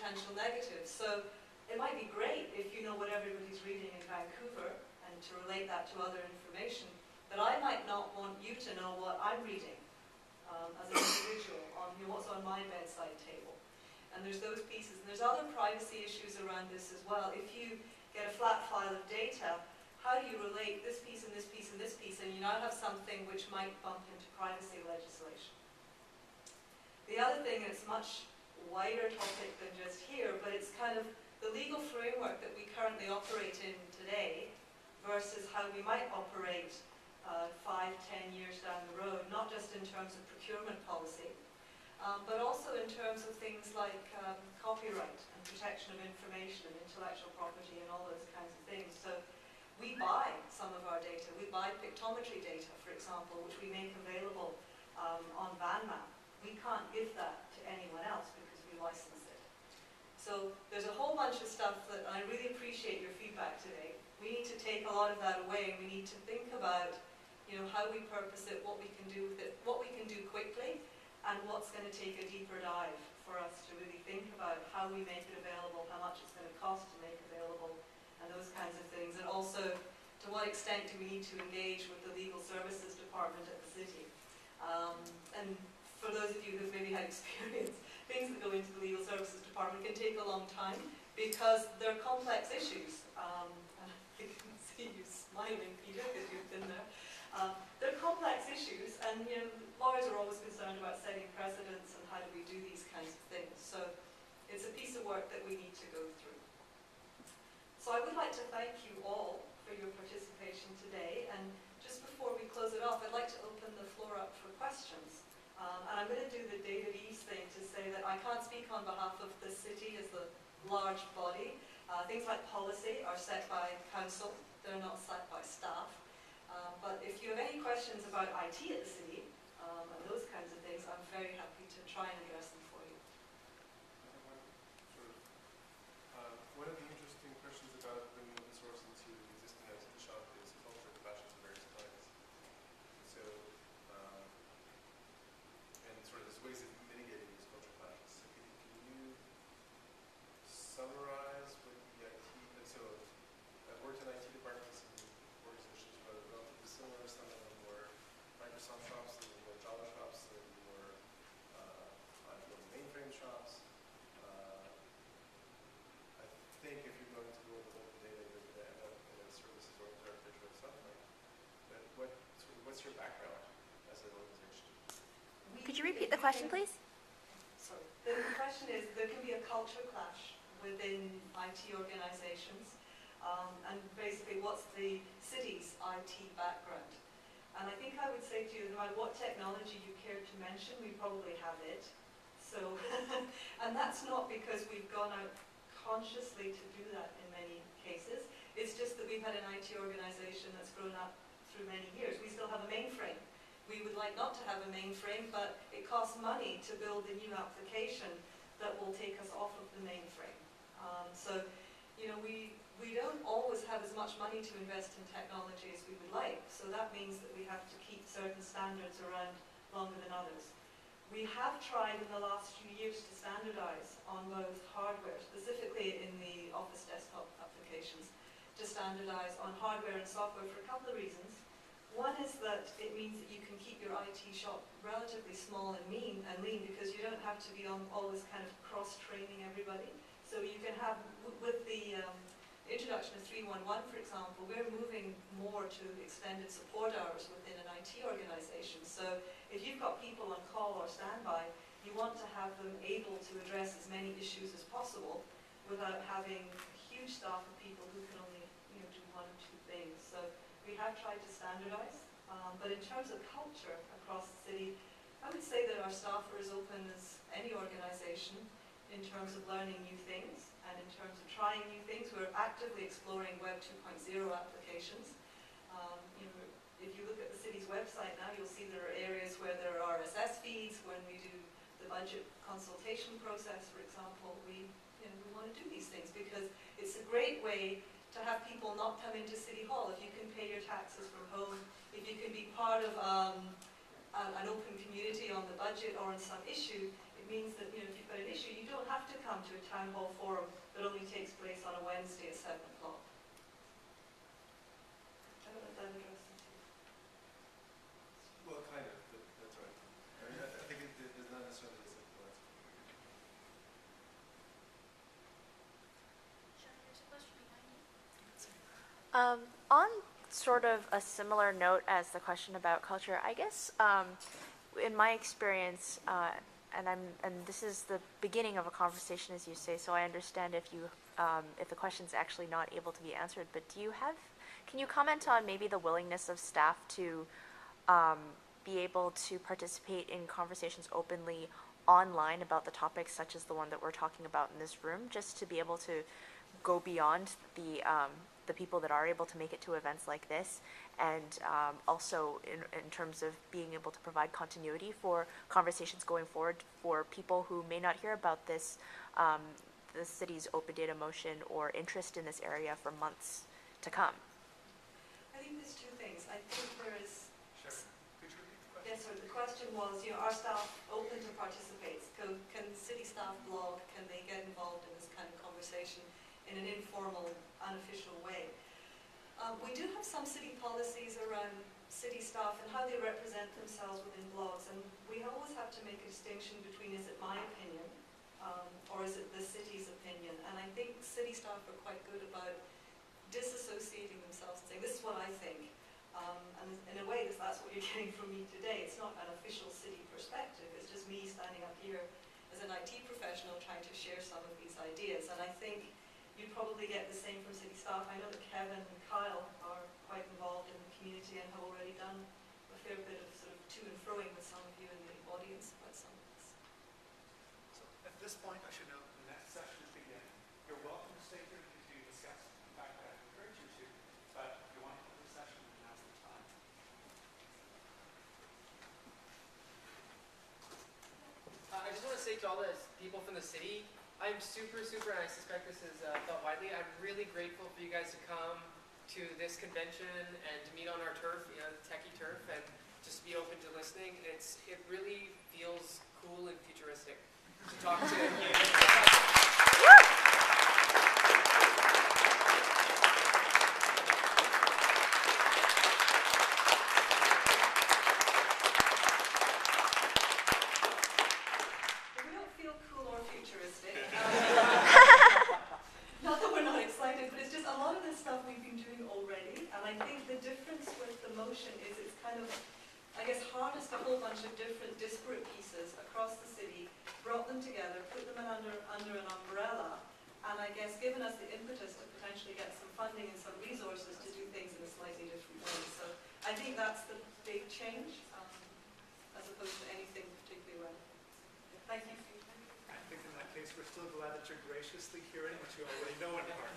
potential negatives. So it might be great if you know what everybody's reading in Vancouver and to relate that to other information, but I might not want you to know what I'm reading as an individual on what's on my bedside table. And there's those pieces. And there's other privacy issues around this as well. If you get a flat file of data, how do you relate this piece and this piece and this piece, and you now have something which might bump into privacy legislation. The other thing, and it's a much wider topic than just here, but it's kind of the legal framework that we currently operate in today versus how we might operate 5, 10 years down the road, not just in terms of procurement policy, but also in terms of things like copyright and protection of information and intellectual property and all those kinds of things. So we buy some of our data. We buy pictometry data, for example, which we make available on VanMap. We can't give that to anyone else because we license it. So there's a whole bunch of stuff that I really appreciate your feedback today. We need to take a lot of that away, and we need to think about, how we purpose it, what we can do with it, what we can do quickly, and what's going to take a deeper dive for us to really think about how we make it available, how much it's going to cost to make available, and those kinds of things. And also, to what extent do we need to engage with the legal services department at the city? And for those of you who've maybe had experience, things that go into the legal services department can take a long time because they're complex issues. And I can see you smiling, Peter, because you've been there. They're complex issues, and lawyers are always concerned about setting precedents and how do we do these kinds of things. So it's a piece of work that we need to go through. So I would like to thank you all for your participation today, and just before we close it off, I'd like to open the floor up for questions. And I'm going to do the David East thing to say that I can't speak on behalf of the city as the large body. Things like policy are set by council, they're not set by staff. But if you have any questions about IT at the city, and those kinds of things, I'm very happy to try and address them for you. One of the interesting questions about bringing open source into the existing IT shop is culture clashes of various kinds. So, and sort of there's ways of mitigating these culture clashes. So can you summarize what the IT, and so I've worked in IT departments and organizations that are relatively similar. Some of them were Microsoft shops, some of them were Java shops, some of them were mainframe shops. I think if you're going to go with open data, you're going to end up in a services architecture of some kind. But what's your background as an organization? Could you repeat the question, please? Sorry. The question is, there can be a culture clash within IT organizations, and basically what's the city's IT background? And I think I would say to you, no matter what technology you care to mention, we probably have it. So, and that's not because we've gone out consciously to do that in many cases. It's just that we've had an IT organization that's grown up through many years. We still have a mainframe. We would like not to have a mainframe, but it costs money to build a new application that will take us off of the mainframe. So, we don't always have as much money to invest in technology as we would like. So that means that we have to keep certain standards around longer than others. We have tried in the last few years to standardize on both hardware, specifically in the Office desktop applications, to standardize on hardware and software for a couple of reasons. One is that it means that you can keep your IT shop relatively small and lean because you don't have to be always kind of cross-training everybody. So you can have, with the introduction of 311, for example, we're moving more to extended support hours within an IT organization. So if you've got people on call or standby, you want to have them able to address as many issues as possible without having a huge staff of people who can only do one or two things. So we have tried to standardize, but in terms of culture across the city, I would say that our staff are as open as any organization in terms of learning new things and in terms of trying new things. We're actively exploring Web 2.0 applications. If you look at the city's website now, you'll see there are areas where there are RSS feeds. When we do the budget consultation process, for example, we want to do these things because it's a great way to have people not come into City Hall. If you can pay your taxes from home, if you can be part of an open community on the budget or on some issue, it means that, if you've got an issue, you don't have to come to a town hall forum that only takes place on a Wednesday at 7 o'clock. I don't know if that addresses you. Well, kind of, but that's right. I mean, I think there's not necessarily a simple answer. Shari, there's a question behind you. On sort of a similar note as the question about culture, I guess in my experience, and this is the beginning of a conversation, as you say, so I understand if the question's actually not able to be answered. But can you comment on maybe the willingness of staff to be able to participate in conversations openly online about the topics such as the one that we're talking about in this room, just to be able to go beyond the people that are able to make it to events like this, and also in terms of being able to provide continuity for conversations going forward for people who may not hear about this, the city's open data motion or interest in this area for months to come? I think there's two things. I think there is... Sure. Could you repeat the question? Yes, sir. The question was, are staff open to participate? Can city staff blog? Can they get involved in this kind of conversation in an informal, unofficial way? We do have some city policies around city staff and how they represent themselves within blogs, and we always have to make a distinction between, is it my opinion or is it the city's opinion? And I think city staff are quite good about disassociating themselves and saying, this is what I think. And in a way, that's what you're getting from me today. It's not an official city perspective. It's just me standing up here as an IT professional trying to share some of these ideas. And I think you'd probably get the same from city staff. I know that Kevin and Kyle are quite involved in the community and have already done a fair bit of sort of to and froing with some of you in the audience about some of this. So at this point, I should note the next session is beginning. You're welcome to stay here to continue to discuss. In fact, I encourage you to, but if you want to end the session, now's the time. I just want to say to all the people from the city, I'm super, and I suspect this is felt widely, I'm really grateful for you guys to come to this convention and to meet on our turf, the techie turf, and just be open to listening. It really feels cool and futuristic to talk to you. We don't feel cool or futuristic. Not that we're not excited, but it's just a lot of this stuff we've been doing already. And I think the difference with the motion is it's kind of, I guess, harnessed a whole bunch of different disparate pieces across the city, brought them together, put them under an umbrella, and I guess given us the impetus to potentially get some funding and some resources to do things in a slightly different way. So I think that's the big change, as opposed to anything particularly radical. Thank you. I think in that case, we're still glad that you're graciously hearing what you already know in part.